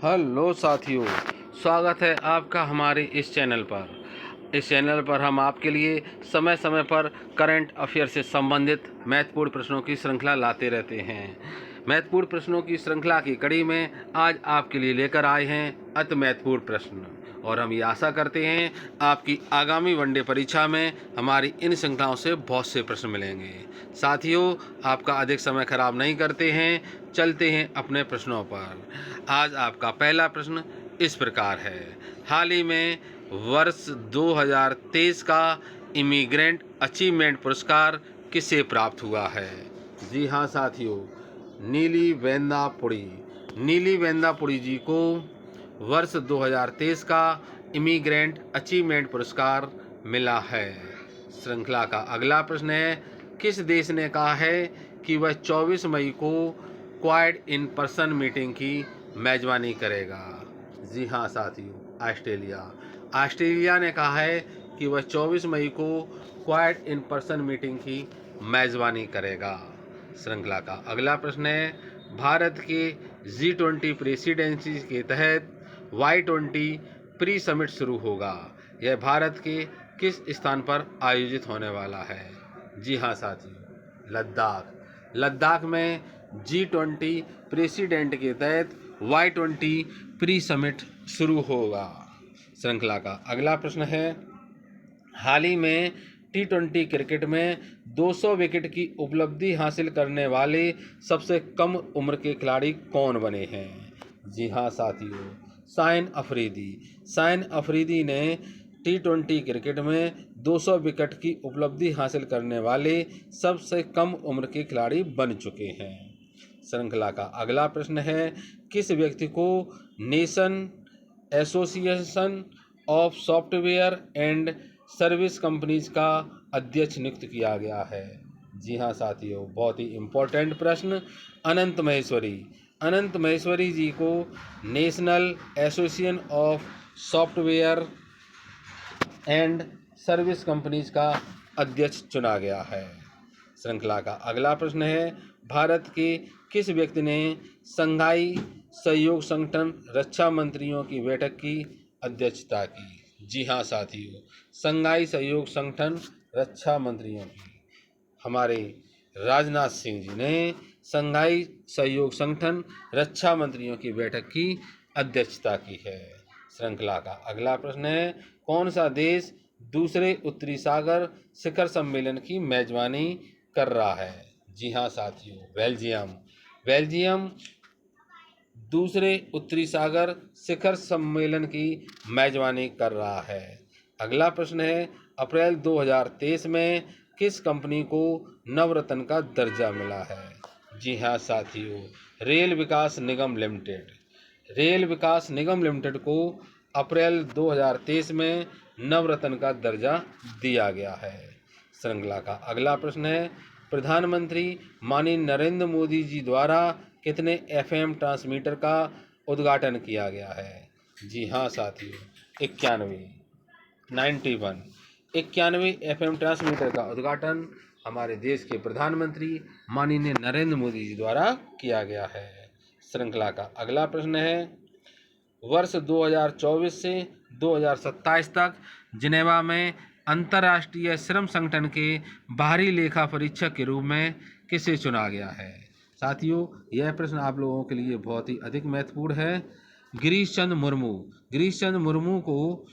Hello साथियों, स्वागत है आपका हमारे इस चैनल पर। इस चैनल पर हम आपके लिए समय समय पर करंट अफेयर से संबंधित महत्वपूर्ण प्रश्नों की श्रृंखला लाते रहते हैं। महत्वपूर्ण प्रश्नों की श्रृंखला की कड़ी में आज आपके लिए लेकर आए हैं अति महत्वपूर्ण प्रश्न, और हम ये आशा करते हैं आपकी आगामी वनडे परीक्षा में हमारी इन श्रृंखलाओं से बहुत से प्रश्न मिलेंगे। साथियों, आपका अधिक समय खराब नहीं करते हैं, चलते हैं अपने प्रश्नों पर। आज आपका पहला प्रश्न इस प्रकार है। हाल ही में वर्ष 2023 का इमिग्रेंट अचीवमेंट पुरस्कार किसे प्राप्त हुआ है? जी हाँ साथियों, नीली वेंदापुरी। नीली वेंदापुरी जी को वर्ष 2023 का इमिग्रेंट अचीवमेंट पुरस्कार मिला है। श्रृंखला का अगला प्रश्न है, किस देश ने कहा है कि वह 24 मई को क्वाड इन पर्सन मीटिंग की मेजबानी करेगा? जी हाँ साथियों, ऑस्ट्रेलिया। ऑस्ट्रेलिया ने कहा है कि वह 24 मई को क्वाड इन पर्सन मीटिंग की मेजबानी करेगा। श्रृंखला का अगला प्रश्न है, भारत के G20 प्रेसिडेंसी के तहत Y20 प्री समिट शुरू होगा। यह भारत के किस स्थान पर आयोजित होने वाला है? जी हाँ साथियों, लद्दाख। लद्दाख में G20 प्रेसिडेंट के तहत Y20 प्री समिट शुरू होगा। श्रृंखला का अगला प्रश्न है, हाल ही में T20 क्रिकेट में 200 विकेट की उपलब्धि हासिल करने वाले सबसे कम उम्र के खिलाड़ी कौन बने हैं? जी हाँ साथियों, शाहिन अफरीदी। शाहिन अफरीदी ने T20 क्रिकेट में 200 विकेट की उपलब्धि हासिल करने वाले सबसे कम उम्र के खिलाड़ी बन चुके हैं। श्रृंखला का अगला प्रश्न है, किस व्यक्ति को nation association of software and service companies का अध्यक्ष नियुक्त किया गया है? जी हाँ साथियों, बहुत ही इम्पोर्टेंट प्रश्न, अनंत महेश्वरी। अनंत महेश्वरी जी को national association of software and service companies का अध्यक्ष चुना गया है। श्रृंखला का अगला प्रश्न है, भारत के किस व्यक्ति ने संघाई सहयोग संगठन रक्षा मंत्रियों की बैठक की अध्यक्षता की? जी हाँ साथियों, संघाई सहयोग संगठन रक्षा मंत्रियों की हमारे राजनाथ सिंह जी ने संघाई सहयोग संगठन रक्षा मंत्रियों की बैठक की अध्यक्षता की है। श्रृंखला का अगला प्रश्न है, कौन सा देश दूसरे उत्तरी सागर शिखर सम्मेलन की मेजबानी कर रहा है? जी हाँ साथियों, बेल्जियम। बेल्जियम दूसरे उत्तरी सागर शिखर सम्मेलन की मेजबानी कर रहा है। अगला प्रश्न है, अप्रैल 2023 में किस कंपनी को नवरत्न का दर्जा मिला है? जी हाँ साथियों, रेल विकास निगम लिमिटेड। रेल विकास निगम लिमिटेड को अप्रैल 2023 में नवरत्न का दर्जा दिया गया है। श्रृंखला का अगला प्रश्न है, प्रधानमंत्री माननीय नरेंद्र मोदी जी द्वारा कितने FM ट्रांसमीटर का उद्घाटन किया गया है? जी हाँ साथियों, 91 FM ट्रांसमीटर का उद्घाटन हमारे देश के प्रधानमंत्री माननीय नरेंद्र मोदी जी द्वारा किया गया है। श्रृंखला का अगला प्रश्न है, वर्ष 2024 से 2027 तक जिनेवा में अंतर्राष्ट्रीय श्रम संगठन के बाहरी लेखा परीक्षक के रूप में किसे चुना गया है? साथियों, यह प्रश्न आप लोगों के लिए बहुत ही अधिक महत्वपूर्ण है। गिरीश चंद्र मुर्मू। गिरीश चंद्र मुर्मू को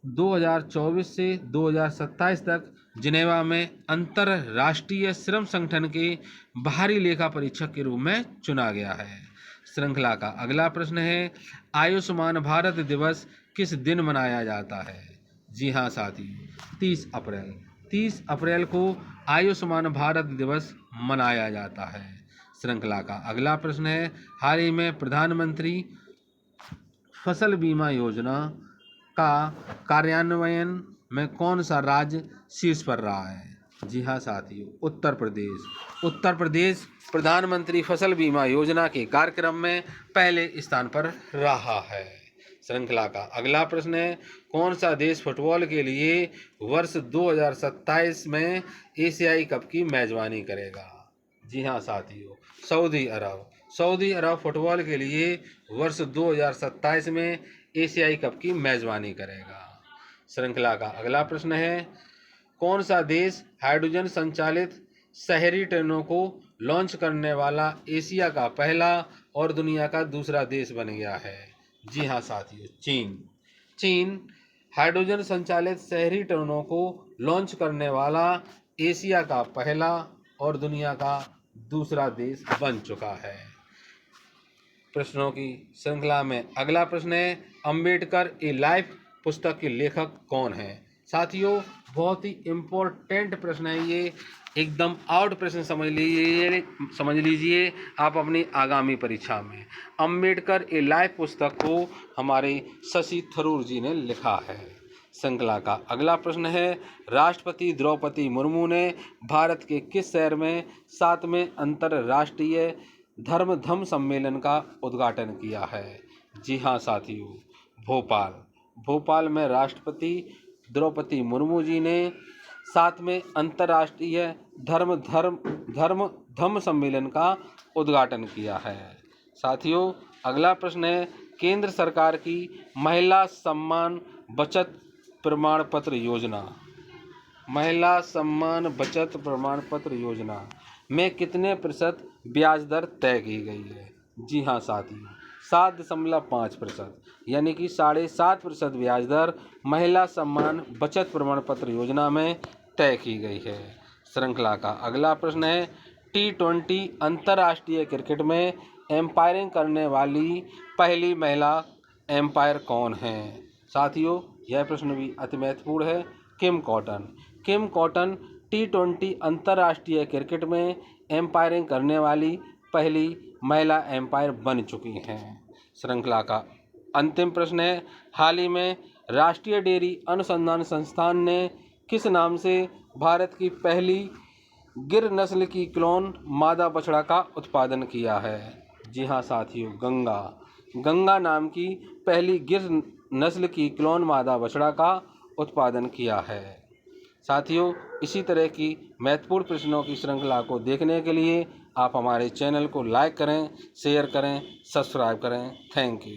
2024 से 2027 तक जिनेवा में अंतर्राष्ट्रीय श्रम संगठन के बाहरी लेखा परीक्षक के रूप में चुना गया है। श्रृंखला का अगला प्रश्न है, आयुष्मान भारत दिवस किस दिन मनाया जाता है? जी हाँ साथियों, 30 अप्रैल। 30 अप्रैल को आयुष्मान भारत दिवस मनाया जाता है। श्रृंखला का अगला प्रश्न है, हाल ही में प्रधानमंत्री फसल बीमा योजना का कार्यान्वयन में कौन सा राज्य शीर्ष पर रहा है? जी हाँ साथियों, उत्तर प्रदेश। उत्तर प्रदेश प्रधानमंत्री फसल बीमा योजना के कार्यक्रम में पहले स्थान पर रहा है। श्रृंखला का अगला प्रश्न है, कौन सा देश फुटबॉल के लिए वर्ष 2027 में एशियाई कप की मेजबानी करेगा? जी हाँ साथियों, सऊदी अरब। सऊदी अरब फुटबॉल के लिए वर्ष 2027 में एशियाई कप की मेजबानी करेगा। श्रृंखला का अगला प्रश्न है, कौन सा देश हाइड्रोजन संचालित शहरी ट्रेनों को लॉन्च करने वाला एशिया का पहला और दुनिया का दूसरा देश बन गया है? जी हाँ साथियों, चीन हाइड्रोजन संचालित शहरी ट्रेनों को लॉन्च करने वाला एशिया का पहला और दुनिया का दूसरा देश बन चुका है। प्रश्नों की श्रृंखला में अगला प्रश्न है, अंबेडकर ए लाइफ पुस्तक के लेखक कौन है? साथियों, बहुत ही इम्पोर्टेंट प्रश्न है ये, एकदम आउट प्रश्न समझ लीजिए आप अपनी आगामी परीक्षा में। अंबेडकर ए लाइफ पुस्तक को हमारे शशि थरूर जी ने लिखा है। श्रृंखला का अगला प्रश्न है, राष्ट्रपति द्रौपदी मुर्मू ने भारत के किस शहर में 7वें अंतर्राष्ट्रीय धर्म सम्मेलन का उद्घाटन किया है? जी हाँ साथियों, भोपाल में राष्ट्रपति द्रौपदी मुर्मू जी ने 7वें अंतर्राष्ट्रीय धर्म सम्मेलन का उद्घाटन किया है। साथियों, अगला प्रश्न है, केंद्र सरकार की महिला सम्मान बचत प्रमाण पत्र योजना में कितने प्रतिशत ब्याज दर तय की गई है? जी हाँ साथियों, 7.5%, यानी कि 7.5% ब्याज दर महिला सम्मान बचत प्रमाण पत्र योजना में तय की गई है। श्रृंखला का अगला प्रश्न है, T20 अंतर्राष्ट्रीय क्रिकेट में एम्पायरिंग करने वाली पहली महिला एम्पायर कौन है? साथियों, यह प्रश्न भी अति महत्वपूर्ण है। किम कॉटन T20 अंतर्राष्ट्रीय क्रिकेट में एम्पायरिंग करने वाली पहली महिला एम्पायर बन चुकी हैं। श्रृंखला का अंतिम प्रश्न है, हाल ही में राष्ट्रीय डेयरी अनुसंधान संस्थान ने किस नाम से भारत की पहली गिर नस्ल की क्लोन मादा बछड़ा का उत्पादन किया है? जी हाँ साथियों, गंगा नाम की पहली गिर नस्ल की क्लोन मादा बछड़ा का उत्पादन किया है। साथियों, इसी तरह की महत्वपूर्ण प्रश्नों की श्रृंखला को देखने के लिए आप हमारे चैनल को लाइक करें, शेयर करें, सब्सक्राइब करें। Thank you.